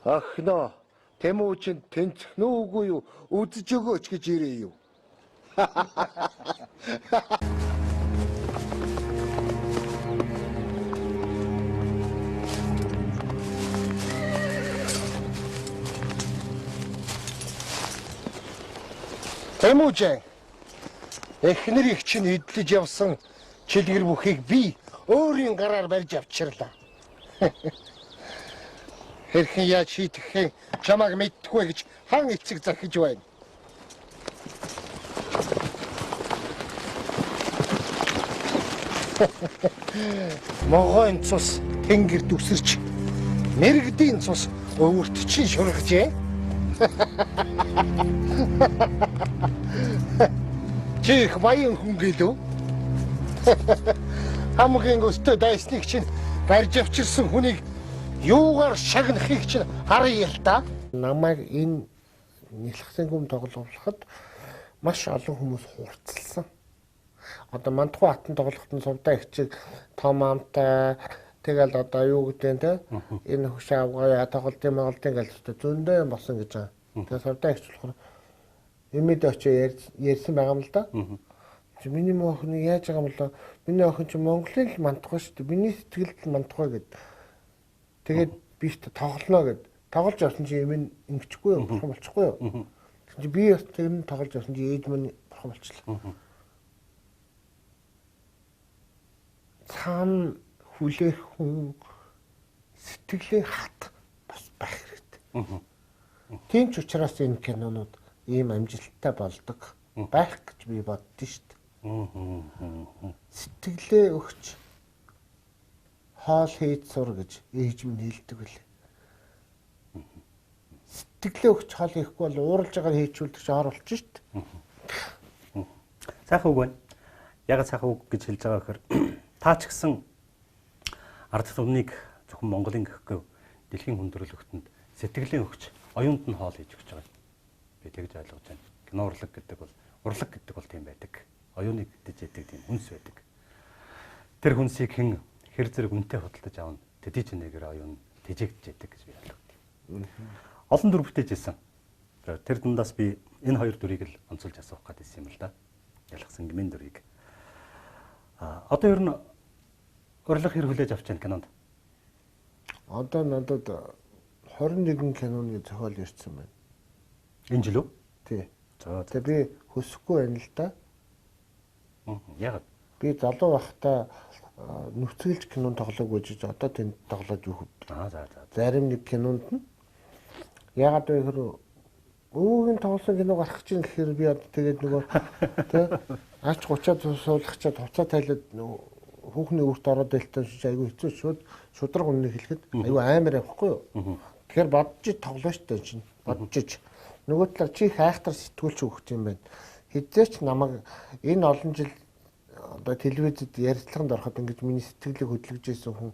ахнаа Тэмүүжин тэнцэх нүггүй юу үзэж өгөөч гэж ирээ юу? Тэмүүжин эхнэрийг чинь эдлэж явсан чилгэр бүхийг би өөрийн гараар барьж авчирлаа. Хэрхэн яаж шийтгэхээ чамайг мэдтгүй гэж хан эцэг зархиж байна. Могойн цус тэнгэр дүсэрч мэрэгдийн цус өвөртчин шургажээ. Чи их баян хүн гэлөө. Хамгийн өстой дайсныг чинь барьж авчирсан хүнийг юугаар шагнахыг чинь харъя л да. Намайг энэ нэлхсэн хүм тоглоулахад маш олон хүмүүс хурцлсан. Одоо Мандхуу хатан тоглоход нь сувдаа ихчиг том амтай тэгэл одоо юу гэдэг те энэ хөш авгаа тоглолтын моголтын галзтай зөндөө юм болсон гэж байгаа. Тэгээ сувдаа ихч болохоор эмэд очиж ярьсан байгаа юм л да. Миний охин яаж байгаа юм бол миний охин чи Монголын л Мандхуу шүү дээ. Миний сэтгэлд л Мандхуу гэдэг. Тэгээд би ч тоглоно гэд тоглож авсан чи эмээ ингэчихгүй юу бурхан болчихгүй юу. Тэгсэн чи би бас тэр нь тоглож авсан чи ээж минь бурхан болчихлоо. Цаана хүлээх хүн сэтгэлийн хат бас байх хэрэгтэй. Тийм ч учраас энэ кинонууд ийм амжилттай болдог байх гэж би боддоо шүү дээ. Сэтгэлээ өгч хоол хийж сур гэж ээж минь хэлдэг үлээ. Сэтгэлээ өгч хоол хийхгүй бол ууралж байгаа хийчүүлдэг чи хор болчих шүү дээ. Сайхан үг байна. ягаад сайхан үг гэж хэлж байгаа гэхээр та ч гэсэн ард түмнийг зөвхөн Монголын гэхгүй дэлхийн хүндрэлтөнд сэтгэлийн өгч оюунд нь хоол хийж өгч байгаа. Би тэгж ойлгож байна. Кино урлаг гэдэг бол тийм байдаг. Оюуныг мэдэж яадаг тийм хүнс байдаг. Тэр хүнсийг хэн хэр зэрэг үнэтэй худалдаж аавна. Тэдий чинээгээр оюун тэжээгдэж яадаг гэж би ойлгодог. Олон дүр бүтээж ирсэн. Тэр дундаас би энэ хоёр дүрийг л онцолж асуух гэсэн юм л да. Ялгсан гмийн дүрийг. Одоо ер нь урилга хэр хүлээж авч байна кинонд? Одоо надад 21 киноны зохиол ирсэн байна. Энэ жил үү? Тий. За. Тэгээ би хүсэхгүй байна л да. Яагаад? Би залуу байхдаа нүцгэлж кинон тоглоог үжиж одоо тэнд тоглож юу хөв. За. Зарим нэг кинонд нь яагаад вэ гэхээр өвгийн тоглосон кино гарах чинь гэхээр би одоо тэгээд нөгөө тий ач 30-аад суулгачаад хуцаа тайлаад хүүхний үрт ороод байлтаа шиж айгүй хэцүү шудраг үннийг хэлэхэд айгүй амар явахгүй юу. Тэгэхээр бодож тоглоо штэ чинь бодож нөгөө талаар чи хайхтар сэтгүүлч өгч юм байна. Хэзээч намайг энэ олон жил одоо телевизэд ярилцлаганд ороход ингэж миний сэтгэлийг хөдөлгөж ирсэн хүн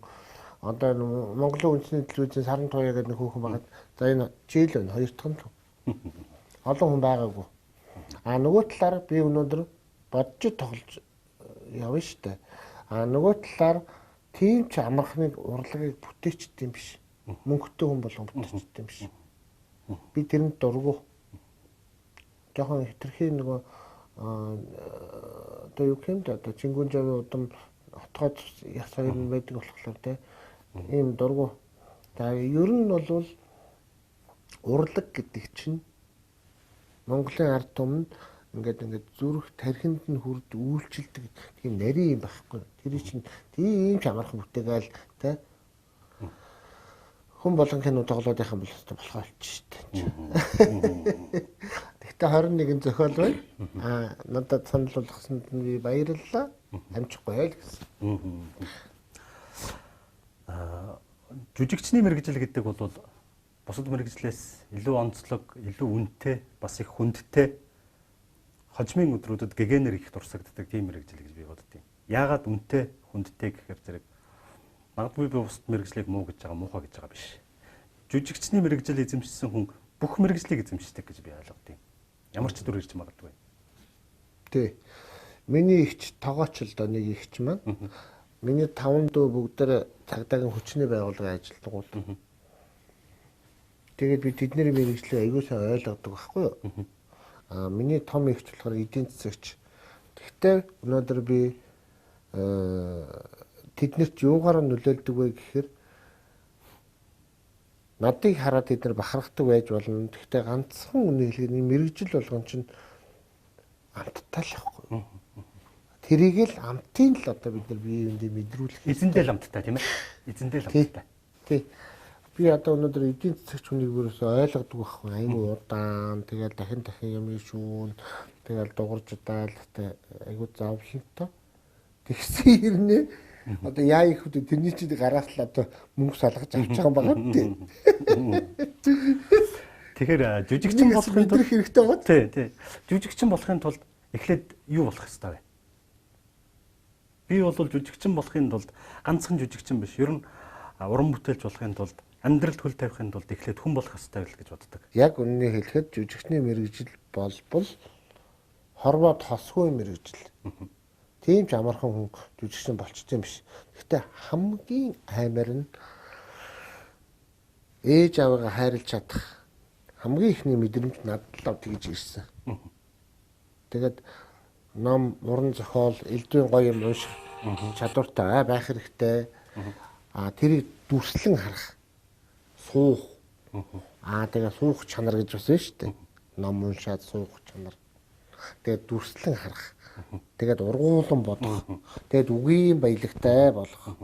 одоо Монголын үндэсний телевизэн Саран Туяа гэдэг нэг хүүхэн байгаад за энэ жил байна 2 дахь нь олон хүн байгаагүй. Нөгөө талаар би өнөөдөр бодож тоглож явна штэ. Нөгөө талаар тийм ч амархныг урлагийг бүтээчт юм биш. Мөнгөтэй хүн болгон бүтээчт юм биш. Би тэрэнд дургу. Жохон хитрхи нөгөө одоо юу гэмдэ одоо Чингүн жавын удам хотгоод яс хоёр нь байдаг болохоор те ийм дургу. За ер нь бол урлаг гэдэг чинь Монголын ард түмэнд ингээд зүрх тархинд нь хүрд үйлчилдэг тийм нарийн юм байхгүй. Тэр чинь тийм ч амархан бүтээгээл те хүн болгон кино тоглоод байх юм бол болохоо болчих штэ. Тэгтээ 21 зохиол байна. Надад санал болгосонд нь би баярлалаа. Амжихгүй байл гэсэн. Жүжигчний мэргэжил гэдэг бол бусад мэргэжлээс илүү онцлог, илүү үнэтэй, бас их хүндтэй хожмын өдрүүдэд гэгэнэр их дурсагддаг тийм мэргэжил гэж би боддیں۔ Яагаад үнэтэй, хүндтэй гэхээр зэрэг магадгүй би бусад мэргэжлийг муу гэж байгаа, муухай гэж байгаа биш. Жүжигчний мэргэжил эзэмшсэн хүн бүх мэргэжлийг эзэмшдэг гэж би ойлгодیں۔ Ямар ч дүр ирж магадгүй. Тий. Миний ихч тогооч л доо нэг ихч маань. Миний 5 дүү бүгдээр цагдаагийн хүчний байгууллагын ажилтнууд. Тэгээд би тэдний мэргэжлийг аягүй сайн ойлгодог байхгүй юу? Миний том ихч болохоор эдийн засагч. Гэхдээ өнөөдөр би тэднэрт юугаар нөлөөлдөг вэ гэхээр надыг хараад тэд нар бахархдаг байж болно. Гэхдээ ганцхан үнийг хэлэхэд мэргэжил болгон чинь амттай л байхгүй. Тэрийг л амтын л одоо бид нар бие биендээ мэдрүүлэх. Эзэндээ л амттай тийм ээ. Эзэндээ л амттай. Тий. Би одоо өнөөдөр эдийн засагч хүнийг өөрөөсөө ойлгодог байхгүй. Айгүй удаан тэгэл дахин юм шүүн тэгэл дуурж удаал айгүй зовлонтой. Тэгсэн хэрнээ одоо яа их үү тэрний чинь гараас л одоо мөнгө салгаж авч байгаа юм байна тий. Тэгэхээр жүжигчин болохын тулд хэрэгтэй байгаа. Тий. Жүжигчин болохын тулд эхлээд юу болох ёстой вэ? Би бол жүжигчин болохын тулд ганцхан жүжигчин биш. Ер нь уран бүтээлч болохын тулд амьдралд хөл тавихын тулд эхлээд хүн болох ёстой гэж боддог. Яг үннийг хэлэхэд жүжигчний мэргэжил болбол хорвоо тосгүй мэргэжил. Тийм ч амархан хүн жүжигчин болчихсон юм биш. Гэхдээ хамгийн аймаар нь ээж аваагаа хайрлаж чадах хамгийн ихний мэдрэмж надад л тэгж ирсэн. Тэгээд ном, уран зохиол, элдвийн гоё юм унших чадвартай байх хэрэгтэй. Тэрийг дүрслэн харах, суух. Тэгээд суух чанар гэж бас байна шүү дээ. Ном уншаад суух чанар. Тэгээд дүрслэн харах. Тэгээд ургуулan бодох. Тэгээд үгийн баялагтай болох.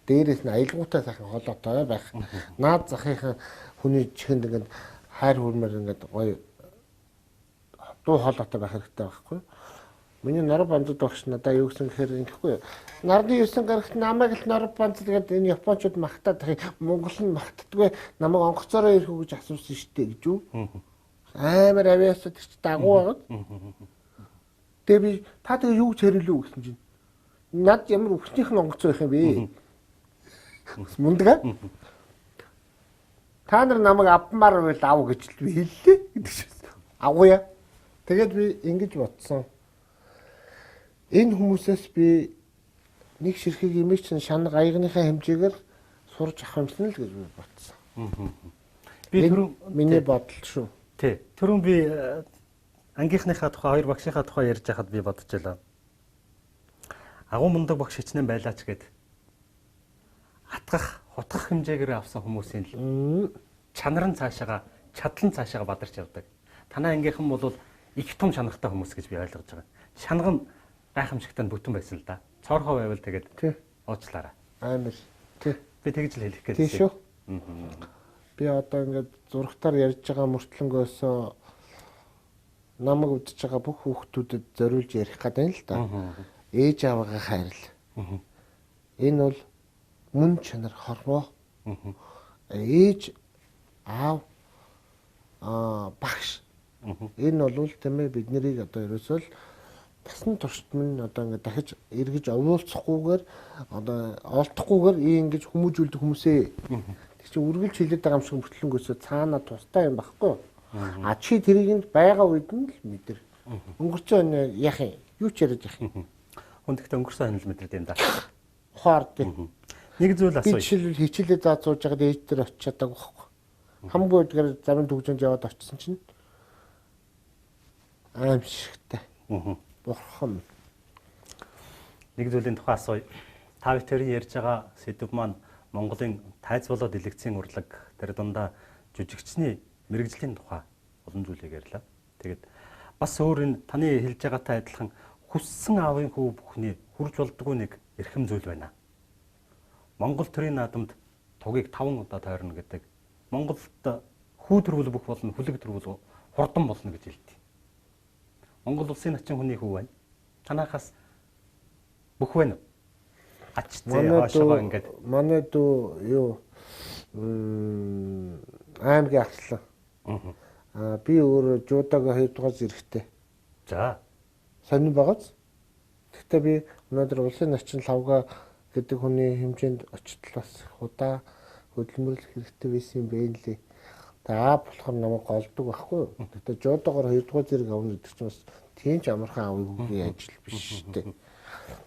Дээрээс нь аялгаутай сайхан холоотой байх. Наад захынхаа хүний чихэнд ингээд хайр хүрмээр ингээд гоё дуу хоолойтой байх хэрэгтэй байхгүй. Миний нор банзууд багш надаа юу гэсэн гэхээр ингэхгүй. Нарны 9 гарагт намайг л нор банз гэдэг энэ японочууд магтаад Монгол нь магтдаггүй. Намайг онгоцоороо ирэх үү гэж асуусан шүү дээ гэж юу. Амар авиасад ч дагуу байгаад. Тэгээ би та тэгээ юу гэж хэрэлүү гэсэн чинь над ямар өвчнийх нь онгоцоо байх юм бэ? Мундаг. Та нар намайг авмаар байл ав гэж л би хэллээ гэдэг чинь. Авъя. Тэгээд би ингэж бодсон. Энэ хүмүүсээс би нэг ширхэг имиж чинь шанаг аягныхаа хэмжээгээр сурж авах юмсан л гэж би бодсон. Би түрүү миний бодол шүү. Тий. Түрүүн би ангийнхныхаа тухай, хоёр багшийнхаа тухай ярьж байхад би бодож байлаа. Агуу мундаг багш хичнээн байлаач гэд хатгах, хутгах хэмжээгээр авсан хүмүүсийн л чанар нь цаашаага, чадал нь цаашаага бадарч явдаг. Танай ангийнхан бол их том чанартай хүмүүс гэж би ойлгож байгаа. Шанаг нь гайхамшигтай бүтэн байсан л да. Цоорхоо байвал тэгээд уучлаарай. Амар. Тий. Би тэгж л хэлэх Тий гэсэн. шүү. Би одоо ингээд зургатаар ярьж байгаа мөртлөнгөөс намайг үзэж байгаа бүх хүүхдүүдэд зориулж ярих гэдэг юм л да. Ээж аваагаа хайрл. Энэ бол мөн чанар хорвоо. Ээж аав багш. Энэ бол тийм ээ бид нарыг одоо ерөөсөө л басан туршдмын одоо ингээд дахиж эргэж овуулцахгүйгээр одоо олдохгүйгээр ингэж хүмүүжүүлдэг хүмүүсээ. Тэг чи үргэлж хилээд байгаа юм шиг мөртлөнгөөсөө цаана тустай юм багхгүй. А чи тэрийг байгаа үед нь л мэдэр. Өнгөрцөн яах юм? Юу ч яриад яах юм? Хүндэгт өнгөрсөн ханил мэдрээд юм да. Ухаард. Нэг зүйл асууя. Би жишээл хичээлээ заацуулж байгаад ээж дээр очиж чадаагүй байхгүй. Хамгийн өдгөр замын төгжөнд яваад очсон чинь аимшигтай. Бурхан. Нэг зүйлийн тухай асууя. Та бүхэн ярьж байгаа сэдв маань Монголын тайз болоод элэгцийн урлаг тэр дундаа жүжигчний мэрэгжлийн тухай олон зүйлийг ярьлаа. Тэгээд бас өөр энэ таны хэлж байгаатай адилхан хүссэн аавын хүү бүхний хүрж болдгоо нэг эрхэм зүйл байна. Монгол төрийн наадамд тугийг 5 удаа тойрно гэдэг. Монголд хүү төрүүл бүх болно, хүлэг төрүүл хурдан болно гэж хэлдэг. Монгол улсын начин хүний хүү байна. Танахаас бүх байна уу? Ачцээ хаашаа ингээд. Манай дүү юу аймгийн ахлаа. Би өөр жуудаага 2 дугаар зэрэгтэй. За. Сонин байгааз. Гэхдээ би өнөөдөр улсын начин лавга гэдэг хүний хэмжээнд очтол бас удаа хөдөлмөрлөх хэрэгтэй байсан юм бэ лээ. Тэгээ болохоор намайг голдог байхгүй юу. Гэхдээ жуудаагаар 2 дугаар зэрэг авна гэдэг чинь бас тийм ч амархан авъя ажил биш шүү дээ.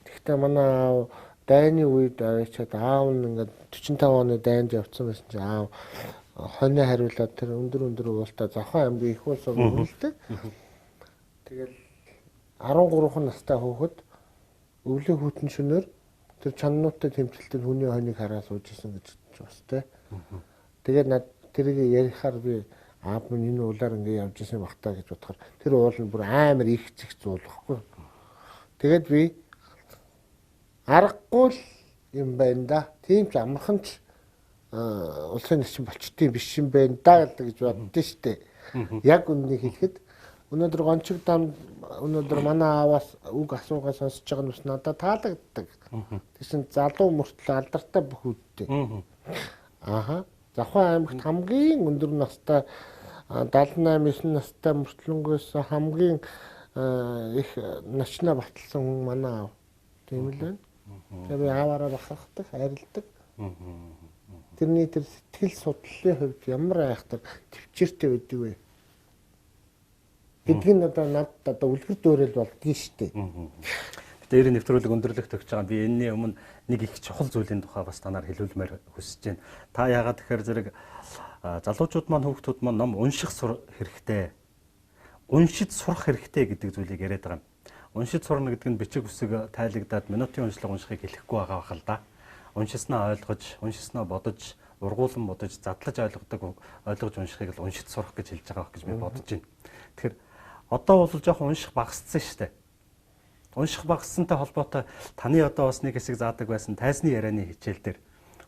Гэхдээ манай аав дайны үед авчиад аав нь ингээд 45 оны дайнд явцсан байсан чинь аав хоньо хариулаад тэр өндөр уултаа Завхан аймгийн их улс өвлөлтэй. Тэгэл 13 настай хүүхэд өвлийн хүүтэн шөнөөр тэр чаннуудтай тэмцэлтэд хүний хоньыг хараа сууж исэн гэж бас тэ. Тэгээд над тэрийг ярихаар би аав минь энэ уулаар ингээд явж исэн багтаа гэж бодохоор тэр уул нь бүр амар их зих зуул баггүй. Тэгээд би аргагүй л юм байна да. Тийм ч амархан ч улсын начин болчтiin биш юм байна да гэж боддөө штэ. Яг үннийг хэлэхэд өнөөдөр гончиг дам өнөөдөр манай ааваас үг асуугаа сонсож байгаа нь бас надад таалагддаг. Тэгсэн залуу мөртлөө алдартай бүх үүдтэй. Ааха. Завхан аймагт хамгийн өндөр настай 78-9 настай мөртлөнгөөс хамгийн их начнаа баталсан хүн манай аав. Тийм л байна. Тэгээ би ааваараа бахархдаг, хайрладаг. Тэрний тэр сэтгэл судлалын хувьд ямар айхтар төвчээртэй байдаг вэ? Гэдгийг одоо надад одоо үлгэр дуурайл болдгий штэ. Тэр нэвтрүүлэг өндөрлөх төгсөж байгаа. Би энэний өмнө нэг их чухал зүйлийн тухай бас танаар хэлүүлмээр хүсэж байна. Та яагаад тэгэхээр зэрэг залуучууд маань хүүхдүүд маань ном унших хэрэгтэй. Уншиж сурах хэрэгтэй гэдэг зүйлийг яриад байгаа юм. Уншиж сурна гэдэг нь бичиг үсэг тайлагдаад минутын уншлага уншихыг хэлэхгүй байгаа бахал да. Уншиснаа ойлгож, уншиснаа бодож, ургуулсан бодож, задлаж ойлгож уншихыг л уншиж сурах гэж хэлж байгаа гэж би бодож байна. Тэгэхээр одоо бол жоохон унших багассан шүү дээ. Унших багассантай холбоотой таны одоо бас нэг хэсэг заадаг байсан тайзны ярианы хичээл дээр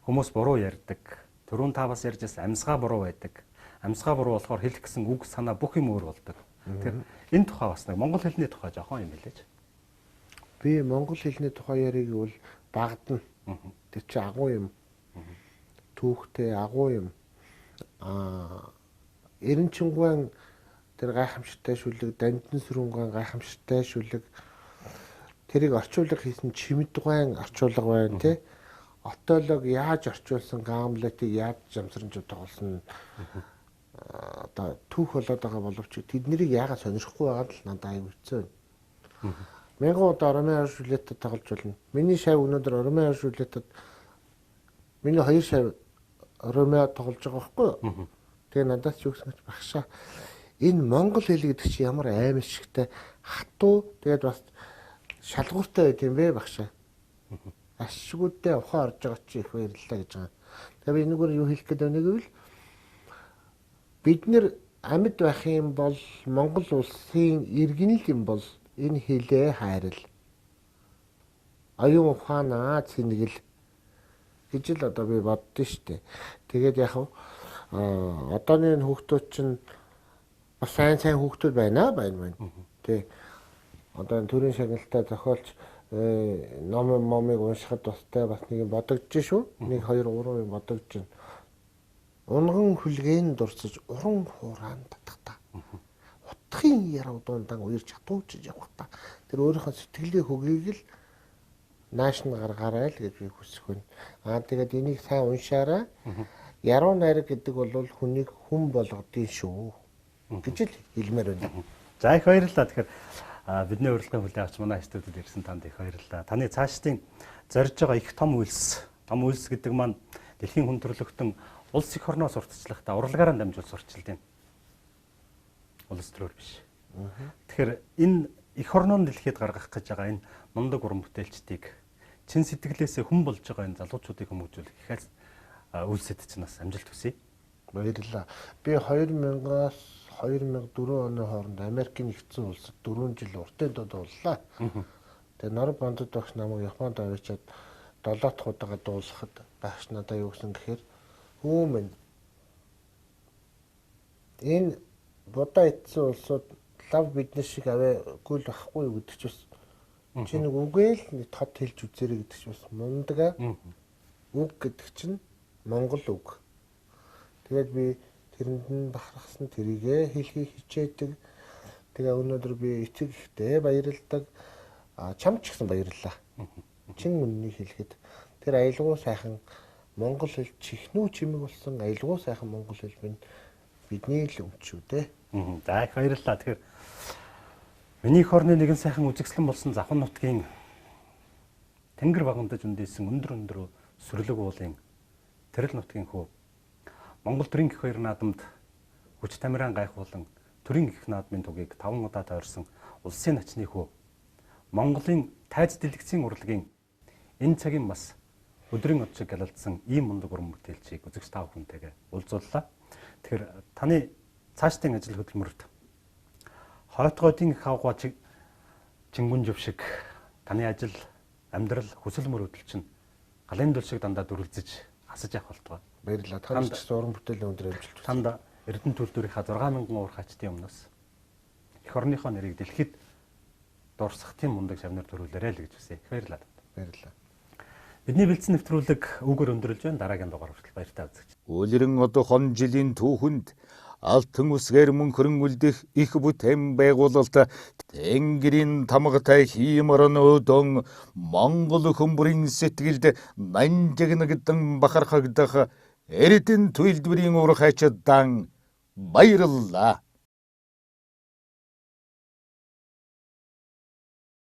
хүмүүс буруу ярьдаг. Түрүүн та бас ярьж байсан амьсгаа буруу байдаг. Амьсгаа буруу болохоор хэлэх гэсэн үг санаа бүх юм өөр болдог. Тэгэхээр энэ тухай бас нэг монгол хэлний тухай жоохон юм хэлээч. Би монгол хэлний тухай яриг бол багдана. Тэр чи агуу юм. Түүхтэй агуу юм. Эренчингуйн тэр гайхамшигтай шүлэг, Данжин сүрүнгуйн гайхамшигтай шүлэг тэрийг орчуулга хийсэн чимэд гуайн орчуулга байна тий. Отолог яаж орчуулсан Гамлетийг яаж замсрамж тоглосон одоо түүх болоод байгаа боловч тэднийг яагаад сонирхгүй байгаад л надад аюу хэцүү байна. Мянган удаа Ромео Жюльеттад тоглож болно. Миний шав өнөөдөр Ромео Жюльеттад миний 2 шав Ромео тоглож байгаа байхгүй юу? Тэгээ надад ч юу гэсэн ч багшаа энэ монгол хэл гэдэг чинь ямар аймшигтай хатуу тэгээд бас шалгууртай байт юм бэ багшаа. Ашигуудтай ухаан орж байгаа чи их баярлалаа гэж байгаа. Тэгээ би энэгээр юу хэлэх гээд байна гэвэл бид нэр амьд байх юм бол Монгол улсын иргэнэл юм бол энэ хэлээ хайрал. Аюун ухаанаа цэнэгэл гэж л одоо би боддоо штэ. Тэгээд яг одооны хүүхдүүд чинь бас сайн хүүхдүүд байна. Тэ. Одоо төрийн шагналтай зохиолч номыг уншихад бастай бас нэг бодогдож шүү. 1 2 3 бодогдож байна. Унган хүлгээн дурсаж уран хураан татахта. Утгын ярав дундаа уярж хатуучж явах та. Тэр өөрийнхөө сэтгэлийн хөгийг л нааш нь гаргаарай л гэж би хүсэх байна. Тэгээд энийг сайн уншаарай. Яруу найраг гэдэг бол хүнийг хүн болгодгийн шүү гэж л хэлмээр байна. За их баярлалаа. Тэгэхээр бидний урилгын хүлээн авч манай студид ирсэн танд их баярлалаа. Таны цаашдын зорж байгаа их том үйлс гэдэг маань дэлхийн хүн төрөлхтөн улс их орноос уртчлахта урлагаараа дамжуул сурчилдаг юм. Улс төрөөр биш. Тэгэхээр энэ их орноо дэлхийд гаргах гэж байгаа энэ мундаг уран бүтээлчдийг чин сэтгэлээсээ хүн болж байгаа энэ залуучуудыг хүмүүжүүлэх ихээс үйлсэд чинь бас амжилт хүсье. Баярлалаа. Би 2000-аас 2004 оны хооронд Америкийн нэгдсэн улсад 4 жил уртын дод боллоо. Тэгээ Нор Бондод багш намайг Японд авчиад 7 дахь удаага дуулахад багш надад юу гэсэн гэхээр "Хөөмэн энэ бодоо идсэн улсууд лав биднес шиг аваагүй л байхгүй юу" гэдэг ч бас чи нэг үгээл нэг тод хэлж үзээрэй гэдэг ч бас мундаг үг гэдэг чинь монгол үг. Тэгээд би тэрэнд нь бахархсан тэрийгэ хэлхийг хичээдэг. Тэгээ өнөөдөр би эцэг ихтэй баярлдаг. Чамд ч гэсэн баярлалаа. Чин үннийг хэлэхэд тэр аялгау сайхан монгол хэл чихнүү чимэг болсон аялгау сайхан монгол хэл бидний л өмчүү дээ. За их баярлалаа. Тэгэхээр миний их орны нэгэн сайхан үзэгслэн болсон Завхан нутгийн тэнгэр багандаж үндээсэн өндөр сүрлэг уулын тэрэл нутгийн хөө Монгол төрийн гэх хоёр наадамд хүч тамиран гайхуулан төрийн гэх наадмын тугийг 5 удаа тойрсон улсын начны хөө Монголын тайз дэлгэцийн урлагийн энэ цагийн бас өдрийн од шиг галалдсан ийм мундаг уран бүтээлчийг үзэгч та бүхэнтэйгээ уулзууллаа. Тэгэхээр таны цаашдын ажил хөдөлмөрт хойтгойдын их авгаа чингүнжив шиг таны ажил амьдрал хүсэл мөрөөдөл чинь галын дул шиг дандаа дүрлзэж хасаж явах болтугай. Баярлалаа. Танд ч уран бүтээлийн өндөр амжилт хүсье. Танд Эрдэнэ төлөвлөрийнхаа 6000 уур хачтын өмнөөс эх орныхоо нэрийг дэлхийд дурсах тийм мундаг шавнар төрүүлээрэй л гэж хүсье. Их баярлалаа. Баярлалаа. Бидний бэлдсэн нэвтрүүлэг үгээр өндөрлж байна. Дараагийн дугаар хүртэл баяртай үзэгч. Үлрэн одохон жилийн түүхэнд алтан үсгээр мөнхөрөн үлдэх их бүтээн байгуулалт тэнгэрийн тамгатай хийморон өдөн Монгол хүмүүрийн сэтгэлд нанжигнагдан бахархагдах Эрдэнэ төлөвлөрийн ур хачдан баярлалаа.